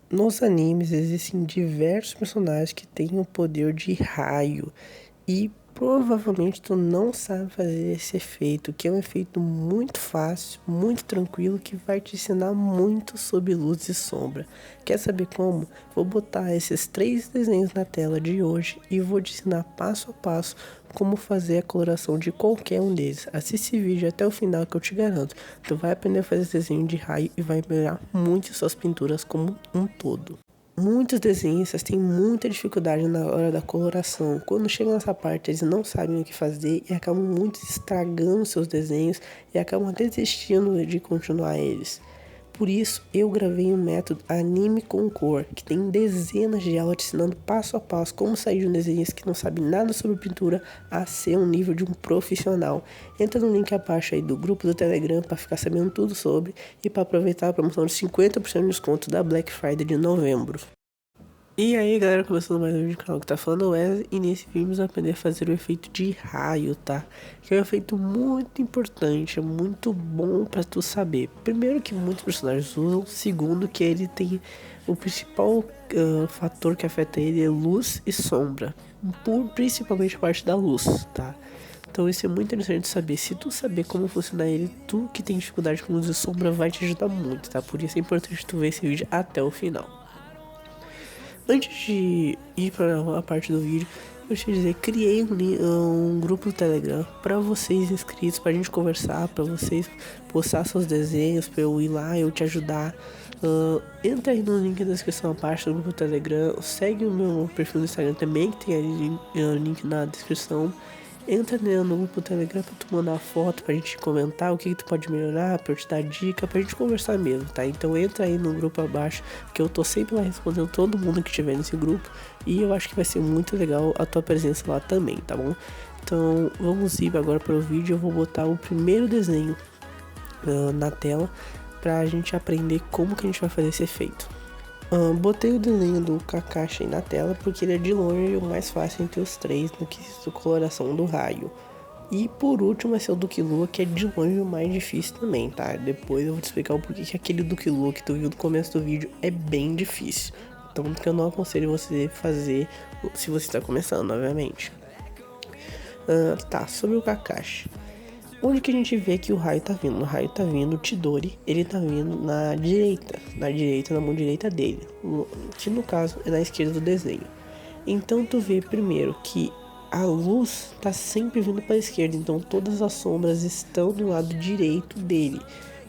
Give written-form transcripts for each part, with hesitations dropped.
Nos animes existem diversos personagens que têm o poder de raio e provavelmente tu não sabe fazer esse efeito, que é um efeito muito fácil, muito tranquilo, que vai te ensinar muito sobre luz e sombra. Quer saber como? Vou botar esses 3 desenhos na tela de hoje e vou te ensinar passo a passo como fazer a coloração de qualquer um deles. Assiste esse vídeo até o final que eu te garanto. Tu vai aprender a fazer esse desenho de raio e vai melhorar muito suas pinturas como um todo. Muitos desenhistas têm muita dificuldade na hora da coloração. Quando chegam nessa parte, eles não sabem o que fazer e acabam muito estragando seus desenhos e acabam desistindo de continuar eles. Por isso, eu gravei um método Anime com Cor, que tem dezenas de aulas te ensinando passo a passo como sair de um desenhista que não sabe nada sobre pintura a ser um nível de um profissional. Entra no link abaixo aí do grupo do Telegram para ficar sabendo tudo sobre e para aproveitar a promoção de 50% de desconto da Black Friday de novembro. E aí galera, começando mais um vídeo do canal que tá falando o Wesley, e nesse vídeo vamos aprender a fazer o efeito de raio, tá? Que é um efeito muito importante, é muito bom pra tu saber. Primeiro que muitos personagens usam, segundo que ele tem o principal fator que afeta ele é luz e sombra, principalmente a parte da luz, tá? Então isso é muito interessante saber. Se tu saber como funcionar ele, tu que tem dificuldade com luz e sombra vai te ajudar muito, tá? Por isso é importante tu ver esse vídeo até o final. Antes de ir para a parte do vídeo, eu te dizer, criei um grupo do Telegram para vocês inscritos, para a gente conversar, para vocês postar seus desenhos, para eu ir lá, eu te ajudar. Entra aí no link da descrição abaixo do grupo do Telegram, segue o meu perfil no Instagram também, que tem ali link na descrição. Entra no grupo do Telegram pra tu mandar foto, pra gente comentar o que tu pode melhorar, pra eu te dar dica, pra gente conversar mesmo, tá? Então entra aí no grupo abaixo, que eu tô sempre lá respondendo todo mundo que tiver nesse grupo. E eu acho que vai ser muito legal a tua presença lá também, tá bom? Então vamos ir agora para o vídeo. Eu vou botar o primeiro desenho na tela pra gente aprender como que a gente vai fazer esse efeito. Botei o desenho do Kakashi na tela porque ele é de longe o mais fácil entre os três no quesito coloração do raio. E por último vai ser o Duke Lua, que é de longe o mais difícil também, tá? Depois eu vou te explicar o porquê que aquele Duke Lua que tu viu no começo do vídeo é bem difícil. Então que eu não aconselho você fazer se você está começando, obviamente. Tá, sobre o Kakashi. Onde que a gente vê que o raio tá vindo? O raio tá vindo, o Chidori, ele tá vindo na direita, na mão direita dele, que no caso é na esquerda do desenho. Então tu vê primeiro que a luz tá sempre vindo para a esquerda, então todas as sombras estão do lado direito dele.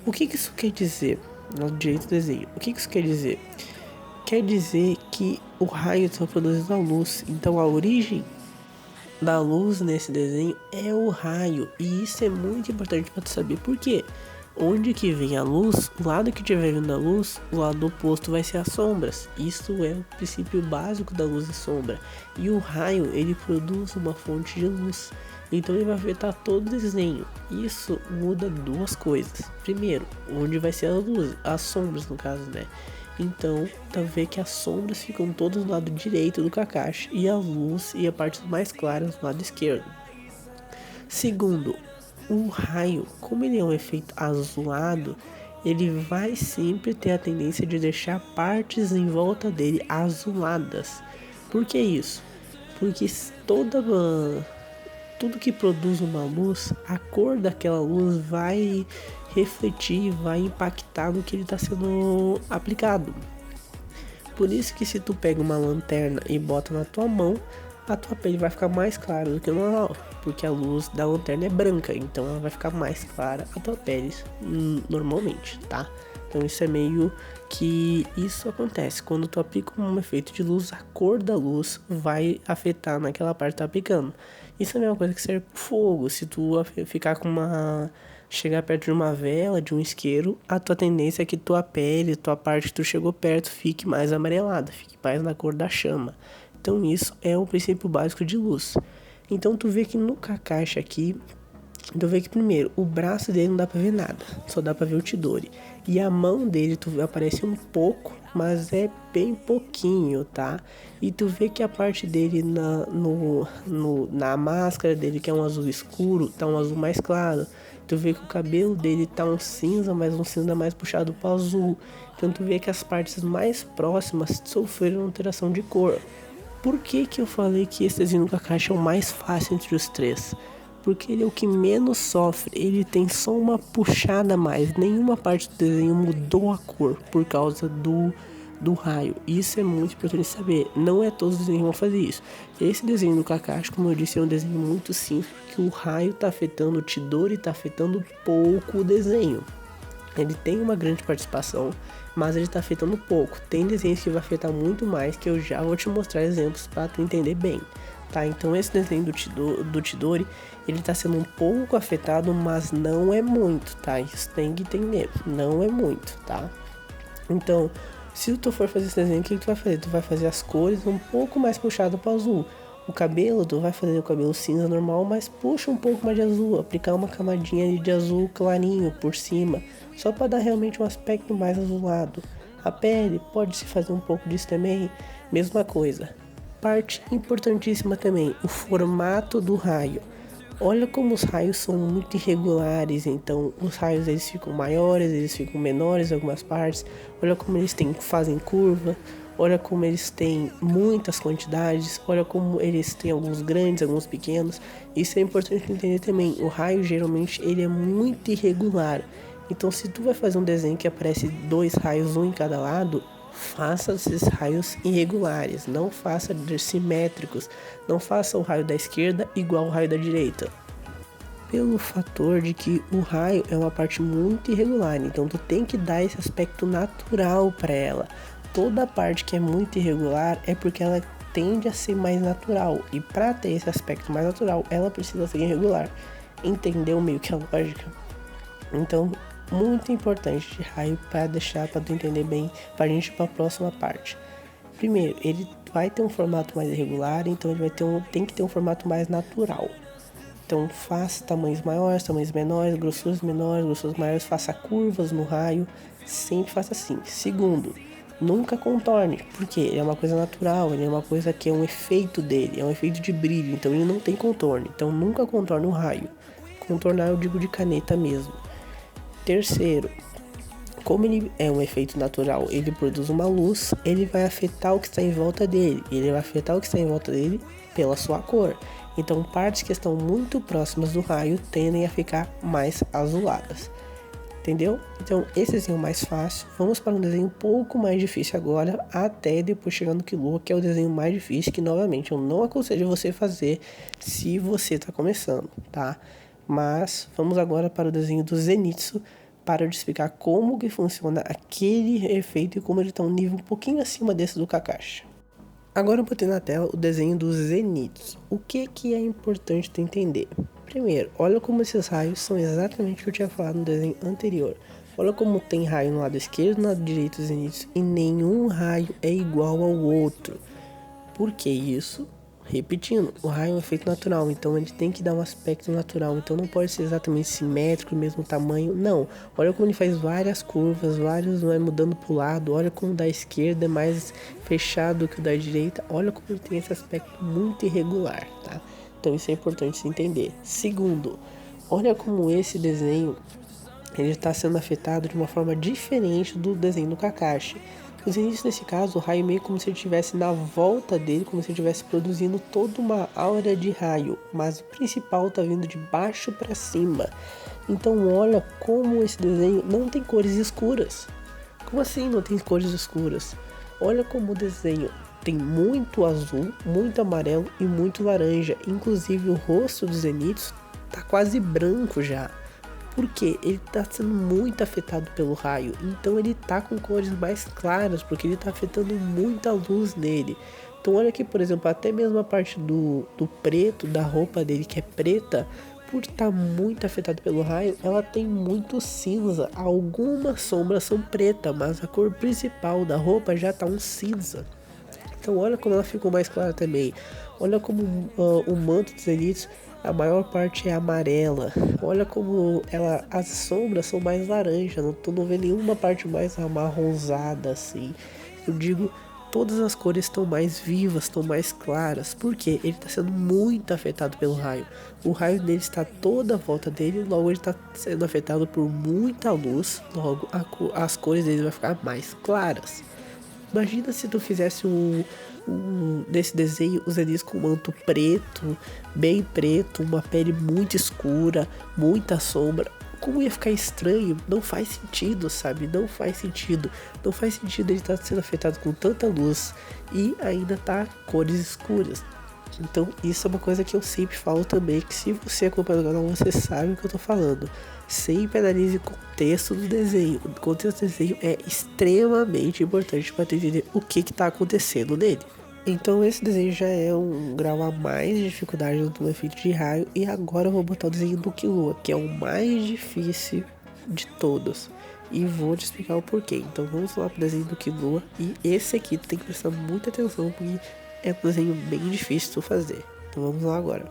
O que que isso quer dizer? Do lado direito do desenho. O que que isso quer dizer? Quer dizer que o raio está produzindo a luz, então a origem da luz nesse desenho é o raio, e isso é muito importante para tu saber por quê. Onde que vem a luz, o lado que tiver vindo a luz, o lado oposto vai ser as sombras. Isso é o princípio básico da luz e sombra. E o raio, ele produz uma fonte de luz, então ele vai afetar todo o desenho. Isso muda duas coisas. Primeiro, onde vai ser a luz, as sombras no caso, né? Então, tu vê que as sombras ficam todas do lado direito do Kakashi e a luz e a parte mais clara do lado esquerdo. Segundo, o raio, como ele é um efeito azulado, ele vai sempre ter a tendência de deixar partes em volta dele azuladas. Por que isso? Porque tudo que produz uma luz, a cor daquela luz vai refletir, vai impactar no que ele está sendo aplicado. Por isso que se tu pega uma lanterna e bota na tua mão, a tua pele vai ficar mais clara do que o normal, porque a luz da lanterna é branca, então ela vai ficar mais clara a tua pele normalmente, tá? Então isso é meio que isso acontece quando tu aplica um efeito de luz, a cor da luz vai afetar naquela parte que tá aplicando. Isso é a mesma coisa que serve pro fogo. Se tu ficar com chegar perto de uma vela, de um isqueiro, a tua tendência é que tua pele, tua parte que tu chegou perto, fique mais amarelada, fique mais na cor da chama. Então isso é o princípio básico de luz. Então tu vê que no Kakashi aqui, tu vê que primeiro, o braço dele não dá pra ver nada, só dá pra ver o Chidori. E a mão dele, tu vê, aparece um pouco, mas é bem pouquinho, tá? E tu vê que a parte dele na máscara dele, que é um azul escuro, tá um azul mais claro. Tu vê que o cabelo dele tá um cinza, mas um cinza mais puxado pro azul. Então tu vê que as partes mais próximas sofreram alteração de cor. Por que eu falei que esse desenho do Kakashi é o mais fácil entre os três? Porque ele é o que menos sofre, ele tem só uma puxada a mais, nenhuma parte do desenho mudou a cor por causa do raio. Isso é muito importante saber, não é todos os desenhos que vão fazer isso. Esse desenho do Kakashi, como eu disse, é um desenho muito simples, que o raio está afetando o Chidori e está afetando pouco o desenho. Ele tem uma grande participação, mas ele está afetando pouco. Tem desenhos que vai afetar muito mais, que eu já vou te mostrar exemplos para tu entender bem, tá? Então esse desenho do Chidori, ele está sendo um pouco afetado, mas não é muito, tá? Isso tem que entender, não é muito, tá? Então, se tu for fazer esse desenho, o que tu vai fazer? Tu vai fazer as cores um pouco mais puxado para azul. O cabelo, tu vai fazer o cabelo cinza normal, mas puxa um pouco mais de azul, aplicar uma camadinha de azul clarinho por cima, só para dar realmente um aspecto mais azulado. A pele, pode se fazer um pouco disso também, mesma coisa. Parte importantíssima também, o formato do raio. Olha como os raios são muito irregulares, então os raios eles ficam maiores, eles ficam menores em algumas partes. Olha como eles fazem curva. Olha como eles têm muitas quantidades, olha como eles têm alguns grandes, alguns pequenos. Isso é importante entender também. O raio geralmente ele é muito irregular. Então se tu vai fazer um desenho que aparece 2 raios, um em cada lado, faça esses raios irregulares, não faça simétricos, não faça o raio da esquerda igual ao raio da direita. Pelo fator de que o raio é uma parte muito irregular, então tu tem que dar esse aspecto natural para ela. Toda parte que é muito irregular é porque ela tende a ser mais natural. E para ter esse aspecto mais natural, ela precisa ser irregular. Entendeu meio que a lógica? Então, muito importante de raio para deixar para tu entender bem, para a gente ir para a próxima parte. Primeiro, ele vai ter um formato mais irregular, então ele vai tem que ter um formato mais natural. Então faça tamanhos maiores, tamanhos menores, grossuras maiores, faça curvas no raio, sempre faça assim. Segundo, nunca contorne, porque ele é uma coisa natural, ele é uma coisa que é um efeito dele, é um efeito de brilho, então ele não tem contorno, então nunca contorne o raio. Contornar eu digo de caneta mesmo. Terceiro, como ele é um efeito natural, ele produz uma luz, ele vai afetar o que está em volta dele, pela sua cor. Então partes que estão muito próximas do raio tendem a ficar mais azuladas. Entendeu? Então esse desenho é o mais fácil. Vamos para um desenho um pouco mais difícil agora, até depois chegar no Killua, que é o desenho mais difícil, que novamente eu não aconselho você fazer se você está começando, tá? Mas vamos agora para o desenho do Zenitsu, para eu te explicar como que funciona aquele efeito e como ele está um nível um pouquinho acima desse do Kakashi. Agora eu botei na tela o desenho do Zenitsu. O que é importante tu entender? Primeiro, olha como esses raios são exatamente o que eu tinha falado no desenho anterior. Olha como tem raio no lado esquerdo e no lado direito do Zenitsu e nenhum raio é igual ao outro. Por que isso? Repetindo, o raio é um efeito natural, então ele tem que dar um aspecto natural, então não pode ser exatamente simétrico, mesmo tamanho, não. Olha como ele faz várias curvas, vai mudando pro lado, olha como o da esquerda é mais fechado que o da direita, olha como ele tem esse aspecto muito irregular, tá? Então isso é importante se entender. Segundo, olha como esse desenho ele está sendo afetado de uma forma diferente do desenho do Kakashi. Os inícios nesse caso, o raio meio como se ele estivesse na volta dele, como se ele estivesse produzindo toda uma aura de raio, mas o principal está vindo de baixo para cima. Então olha como esse desenho não tem cores escuras. Como assim não tem cores escuras? Olha como o desenho tem muito azul, muito amarelo e muito laranja. Inclusive o rosto do Zenitsu tá quase branco já. Porque ele está sendo muito afetado pelo raio, então ele está com cores mais claras, porque ele está afetando muita luz nele. Então olha aqui, por exemplo, até mesmo a parte do preto, da roupa dele que é preta, por estar muito afetado pelo raio, ela tem muito cinza. Algumas sombras são preta, mas a cor principal da roupa já está um cinza. Então olha como ela ficou mais clara também. Olha como o manto dos Zenitsu, a maior parte é amarela. Olha como as sombras são mais laranja. Tu não vê nenhuma parte mais amarronzada assim. Eu digo todas as cores estão mais vivas, estão mais claras, porque ele está sendo muito afetado pelo raio. O raio dele está toda a volta dele, logo ele está sendo afetado por muita luz, logo as cores dele vão ficar mais claras. Imagina se tu fizesse desse desenho os Zenis com um manto preto, bem preto, uma pele muito escura, muita sombra. Como ia ficar estranho? Não faz sentido, sabe? Não faz sentido. Não faz sentido ele estar sendo afetado com tanta luz e ainda tá cores escuras. Então isso é uma coisa que eu sempre falo também, que se você acompanha o canal, você sabe o que eu tô falando. Sempre analise o contexto do desenho. O contexto do desenho é extremamente importante para entender o que tá acontecendo nele. Então esse desenho já é um grau a mais de dificuldade no efeito de raio. E agora eu vou botar o desenho do Killua, que é o mais difícil de todos. E vou te explicar o porquê. Então vamos lá pro desenho do Killua. E esse aqui tu tem que prestar muita atenção, porque é um desenho bem difícil de tu fazer. Então vamos lá agora.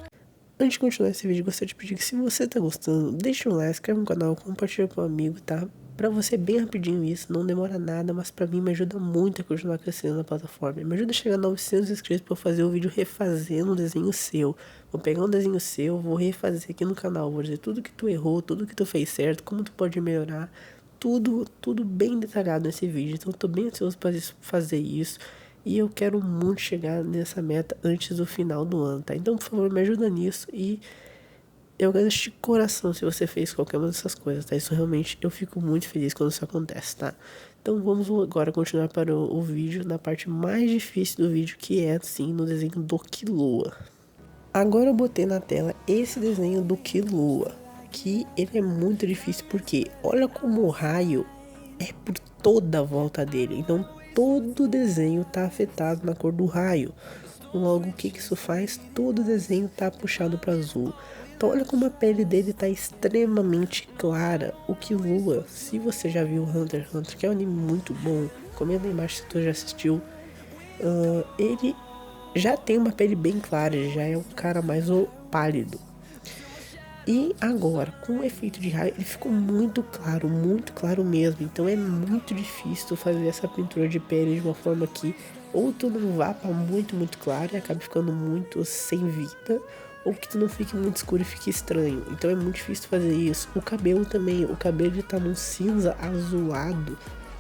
Antes de continuar esse vídeo, gostaria de pedir que, se você tá gostando, deixa um like, se inscreve no canal, compartilha com um amigo, tá? Pra você bem rapidinho isso, não demora nada, mas pra mim me ajuda muito a continuar crescendo na plataforma. Me ajuda a chegar a 900 inscritos pra eu fazer um vídeo refazendo um desenho seu. Vou pegar um desenho seu, vou refazer aqui no canal, vou dizer tudo que tu errou, tudo que tu fez certo, como tu pode melhorar, tudo bem detalhado nesse vídeo. Então eu tô bem ansioso pra fazer isso. E eu quero muito chegar nessa meta antes do final do ano, tá? Então, por favor, me ajuda nisso. E eu agradeço de coração se você fez qualquer uma dessas coisas, tá? Isso realmente, eu fico muito feliz quando isso acontece, tá? Então vamos agora continuar para o vídeo, na parte mais difícil do vídeo, que é, sim, no desenho do Killua. Agora eu botei na tela esse desenho do Killua, que ele é muito difícil porque olha como o raio é por toda a volta dele. Então todo o desenho tá afetado na cor do raio. Logo, o que isso faz? Todo o desenho tá puxado para azul. Então olha como a pele dele tá extremamente clara. O Killua, se você já viu Hunter x Hunter, que é um anime muito bom, comenta aí embaixo se tu já assistiu. Ele já tem uma pele bem clara, já é um cara mais pálido. E agora, com o efeito de raio, ele ficou muito claro mesmo. Então é muito difícil tu fazer essa pintura de pele de uma forma que ou tu não vá para muito claro e acabe ficando muito sem vida, ou que tu não fique muito escuro e fique estranho. Então é muito difícil fazer isso. O cabelo também, o cabelo ele tá num cinza azulado,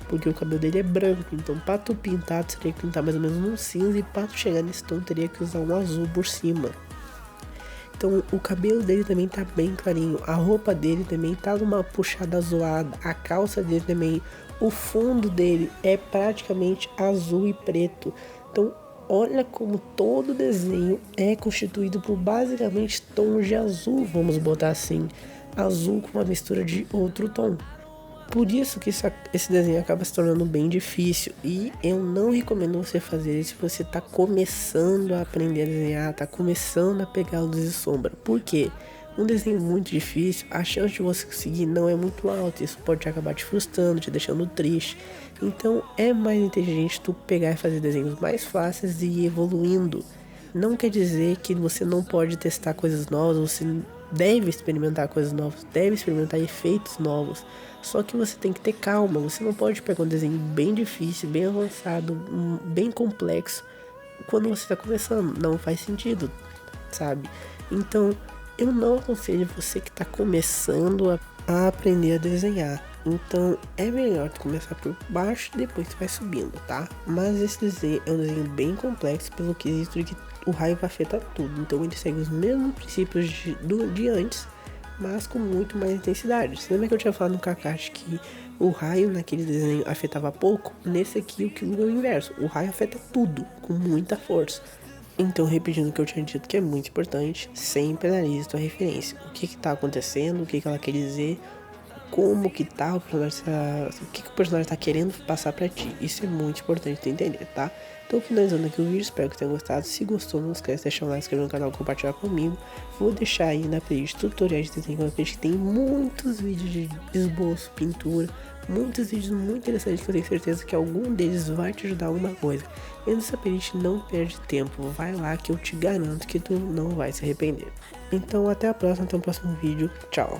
porque o cabelo dele é branco. Então pra tu pintar, tu teria que pintar mais ou menos num cinza, e pra tu chegar nesse tom, teria que usar um azul por cima. Então o cabelo dele também tá bem clarinho, a roupa dele também tá numa puxada azulada, a calça dele também, o fundo dele é praticamente azul e preto. Então olha como todo o desenho é constituído por basicamente tons de azul, vamos botar assim, azul com uma mistura de outro tom. Por isso que esse desenho acaba se tornando bem difícil, e eu não recomendo você fazer isso se você está começando a aprender a desenhar, está começando a pegar luz e sombra. Por quê? Um desenho muito difícil, a chance de você conseguir não é muito alta, isso pode acabar te frustrando, te deixando triste. Então é mais inteligente tu pegar e fazer desenhos mais fáceis e ir evoluindo. Não quer dizer que você não pode testar coisas novas, você deve experimentar coisas novas, deve experimentar efeitos novos. Só que você tem que ter calma, você não pode pegar um desenho bem difícil, bem avançado, bem complexo quando você está começando. Não faz sentido, sabe? Então eu não aconselho você que está começando a aprender a desenhar. Então é melhor tu começar por baixo e depois tu vai subindo, tá? Mas esse desenho é um desenho bem complexo, pelo quesito de que o raio vai afetar tudo. Então ele segue os mesmos princípios de antes, mas com muito mais intensidade. Você lembra que eu tinha falado no Kakashi que o raio naquele desenho afetava pouco? Nesse aqui o Killua é o inverso, o raio afeta tudo com muita força. Então, repetindo o que eu tinha dito, que é muito importante, sempre analise tua referência. O que tá acontecendo, o que ela quer dizer, como que tá o personagem, o que o personagem tá querendo passar pra ti. Isso é muito importante tu entender, tá? Então, finalizando aqui o vídeo, espero que tenha gostado. Se gostou, não esquece de deixar um like, se inscrever no canal, compartilhar comigo. Vou deixar aí na playlist tutoriais de desenho, que tem muitos vídeos de esboço, pintura, muitos vídeos muito interessantes que eu tenho certeza que algum deles vai te ajudar alguma coisa. E nessa playlist não perde tempo, vai lá que eu te garanto que tu não vai se arrepender. Então até a próxima, até o próximo vídeo, tchau!